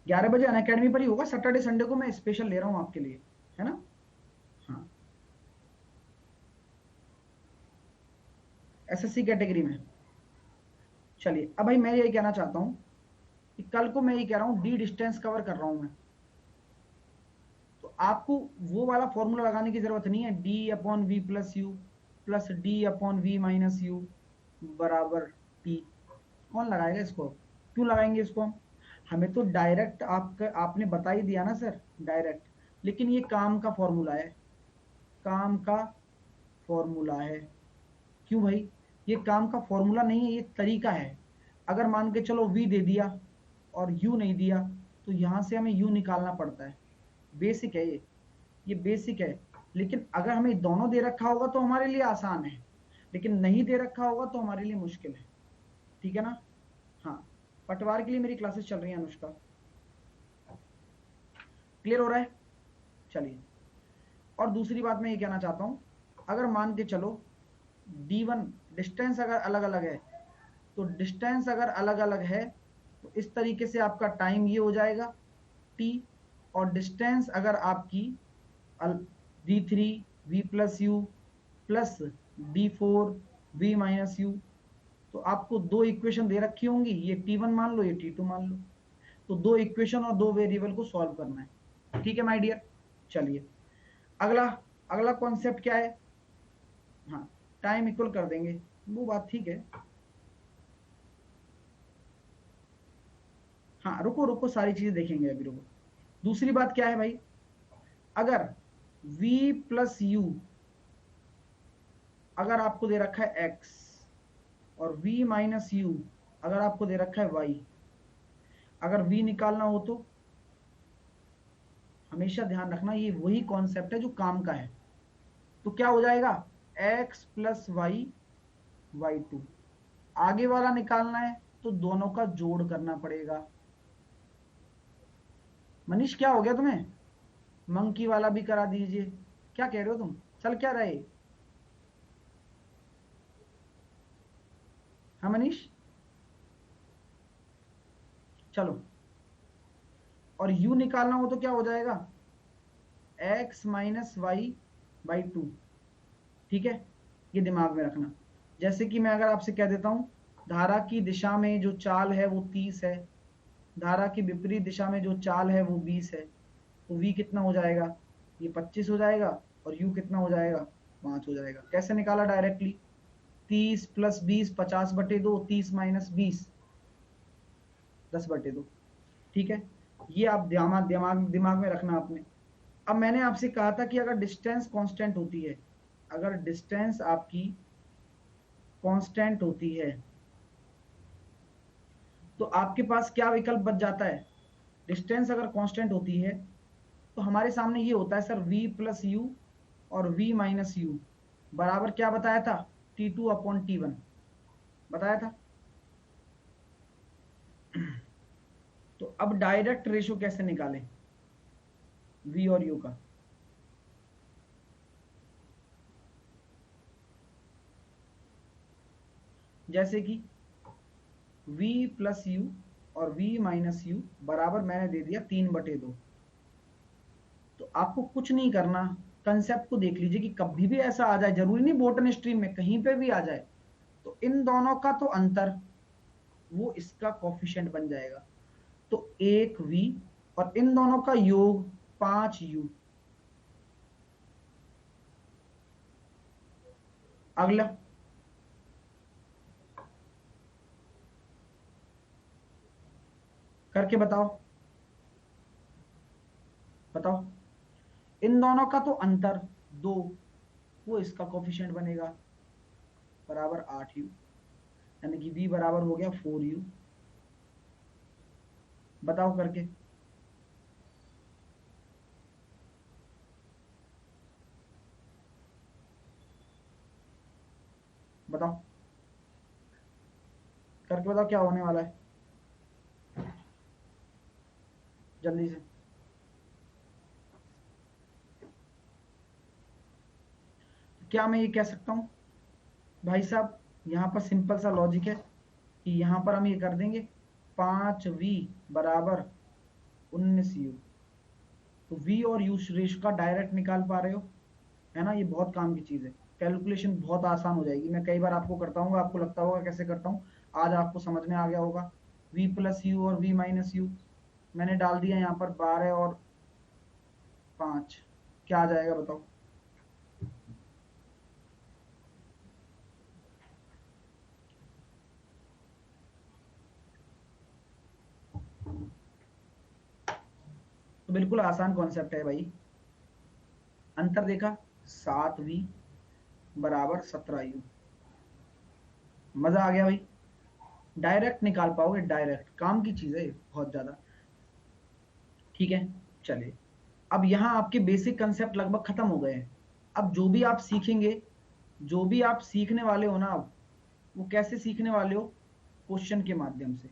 11 बजे अन अकेडमी पर ही होगा, सैटरडे संडे को मैं स्पेशल ले रहा हूँ आपके लिए, है ना। हाँ एसएससी कैटेगरी में। चलिए अब भाई मैं ये कहना चाहता हूँ कि कल को मैं ये कह रहा हूँ डी डिस्टेंस कवर कर रहा हूँ मैं, तो आपको वो वाला फॉर्मूला लगाने की जरूरत नहीं है, d upon v plus u plus d upon v minus u बराबर टी। कौन लगाएगा इसको, क्यों लगाएंगे इसको हम, हमें तो डायरेक्ट आपका आपने बता ही दिया ना सर, डायरेक्ट। लेकिन ये काम का फॉर्मूला है, काम का फॉर्मूला है। क्यों भाई, ये काम का फॉर्मूला नहीं है, ये तरीका है। अगर मान के चलो v दे दिया और u नहीं दिया, तो यहाँ से हमें u निकालना पड़ता है। बेसिक है ये बेसिक है। लेकिन अगर हमें दोनों दे रखा होगा तो हमारे लिए आसान है, लेकिन नहीं दे रखा होगा तो हमारे लिए मुश्किल है। ठीक है ना? हाँ, पटवार के लिए मेरी क्लासेस चल रही हैं अनुष्का। क्लियर हो रहा है? चलिए, और दूसरी बात मैं ये कहना चाहता हूं, अगर मान के चलो d1 डिस्टेंस अगर अलग अलग है, तो डिस्टेंस अगर अलग अलग है तो इस तरीके से आपका टाइम ये हो जाएगा t, और डिस्टेंस अगर आपकी d3 v plus u plus d4 v minus you, तो आपको दो इक्वेशन दे रखी होंगी, ये t1 मान लो, ये t2 मान लो। तो दो इक्वेशन और दो वेरिएबल को सॉल्व करना है। ठीक है माय डियर? चलिए, अगला अगला कॉन्सेप्ट क्या है? हाँ, टाइम इक्वल कर देंगे, वो बात ठीक है। हाँ, रुको रुको, सारी चीजें देखेंगे अभी, रुको। दूसरी बात क्या है भाई, अगर v प्लस यू अगर आपको दे रखा है x, और v माइनस यू अगर आपको दे रखा है y, अगर v निकालना हो तो हमेशा ध्यान रखना ये वही कॉन्सेप्ट है जो काम का है। तो क्या हो जाएगा, x प्लस वाई y2। आगे वाला निकालना है तो दोनों का जोड़ करना पड़ेगा। मनीष, क्या हो गया तुम्हें? मंकी वाला भी करा दीजिए। क्या कह रहे हो तुम? चल क्या रहे? हाँ मनीष, चलो। और u निकालना हो तो क्या हो जाएगा, x माइनस वाई बाई 2। ठीक है, ये दिमाग में रखना। जैसे कि मैं अगर आपसे कह देता हूं, धारा की दिशा में जो चाल है वो 30 है, धारा की विपरीत दिशा में जो चाल है वो 20 है, तो v कितना हो जाएगा, ये 25 हो जाएगा, और u कितना हो जाएगा, 5 हो जाएगा। कैसे निकाला डायरेक्टली, 30 प्लस 20 50/2, 30 माइनस 20 10/2। ठीक है, ये आप दिमाग दिमाग दिमाग में रखना आपने। अब मैंने आपसे कहा था कि अगर डिस्टेंस कांस्टेंट होती है, अगर डिस्टेंस आपकी कांस्टेंट होती है तो आपके पास क्या विकल्प बच जाता है। डिस्टेंस अगर कांस्टेंट होती है तो हमारे सामने ये होता है सर, v प्लस यू और v माइनस यू बराबर क्या बताया था, t2 अपॉन t1 बताया था। तो अब डायरेक्ट रेशो कैसे निकालें v और u का, जैसे कि v प्लस यू और v माइनस यू बराबर मैंने दे दिया 3/2। तो आपको कुछ नहीं करना, कंसेप्ट को देख लीजिए कि कभी भी ऐसा आ जाए, जरूरी नहीं बोटन स्ट्रीम में, कहीं पे भी आ जाए, तो इन दोनों का तो अंतर वो इसका कोफिशिएंट बन जाएगा। तो 1v और इन दोनों का योग 5u। अगला करके बताओ, बताओ। इन दोनों का तो अंतर 2, वो इसका कोफिशिएंट बनेगा बराबर 8u, यानी कि v बराबर हो गया 4u। बताओ करके, बताओ करके बताओ क्या होने वाला है, जल्दी से। क्या मैं ये कह सकता हूं भाई साहब, यहाँ पर सिंपल सा लॉजिक है कि यहाँ पर हम ये कर देंगे 5v बराबर 19u। तो v और u रेशो का डायरेक्ट निकाल पा रहे हो, है ना? ये बहुत काम की चीज है, कैलकुलेशन बहुत आसान हो जाएगी। मैं कई बार आपको करता हूँ, आपको लगता होगा कैसे करता हूँ, आज आपको समझ में आ गया होगा। v प्लस यू और v माइनस यू मैंने डाल दिया यहाँ पर 12 और 5, क्या आ जाएगा बताओ। तो बिल्कुल आसान कॉन्सेप्ट है भाई। अंतर देखा, 7v बराबर 17u। मजा आ गया भाई, डायरेक्ट निकाल पाओगे, डायरेक्ट काम की चीज है बहुत ज्यादा। ठीक है, चलिए अब यहाँ आपके बेसिक कंसेप्ट लगभग खत्म हो गए हैं। अब जो भी आप सीखेंगे, जो भी आप सीखने वाले हो ना, अब वो कैसे सीखने वाले हो? क्वेश्चन के माध्यम से।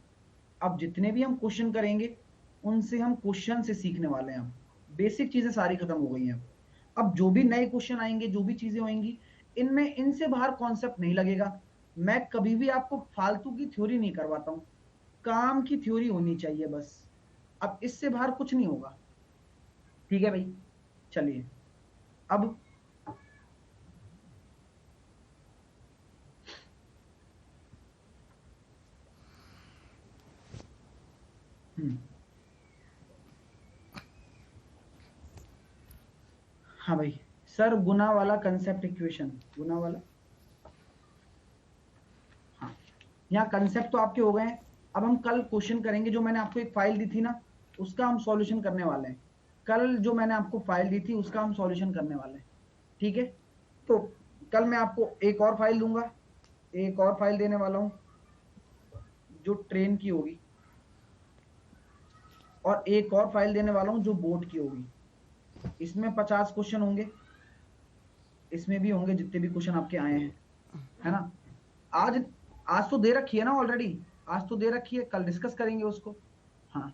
अब जितने भी हम क्वेश्चन करेंगे उनसे हम क्वेश्चन से सीखने वाले हैं। अब बेसिक चीजें सारी खत्म हो गई हैं। अब जो भी नए क्वेश्चन आएंगे, जो भी चीजें होंगी, इनमें इनसे बाहर कॉन्सेप्ट नहीं लगेगा। मैं कभी भी आपको फालतू की थ्योरी नहीं करवाता हूं, काम की थ्योरी होनी चाहिए बस। अब इससे बाहर कुछ नहीं होगा। ठीक है भाई, चलिए अब हम्म हाँ भाई, सर गुना वाला कंसेप्ट इक्वेशन, गुना वाला, हाँ, यहाँ कंसेप्ट तो आपके हो गए हैं। अब हम कल क्वेश्चन करेंगे। जो मैंने आपको एक फाइल दी थी ना, उसका हम सॉल्यूशन करने वाले हैं। कल जो मैंने आपको फाइल दी थी उसका हम सॉल्यूशन करने वाले हैं। ठीक है, तो कल मैं आपको एक और फाइल दूंगा, एक और फाइल देने वाला हूं जो ट्रेन की होगी, और एक और फाइल देने वाला हूं जो बोट की होगी। इसमें 50 क्वेश्चन होंगे, इसमें भी होंगे जितने भी क्वेश्चन आपके आए हैं, है ना। आज आज तो दे रखी है ना ऑलरेडी, आज तो दे रखी है, कल डिस्कस करेंगे उसको। हाँ,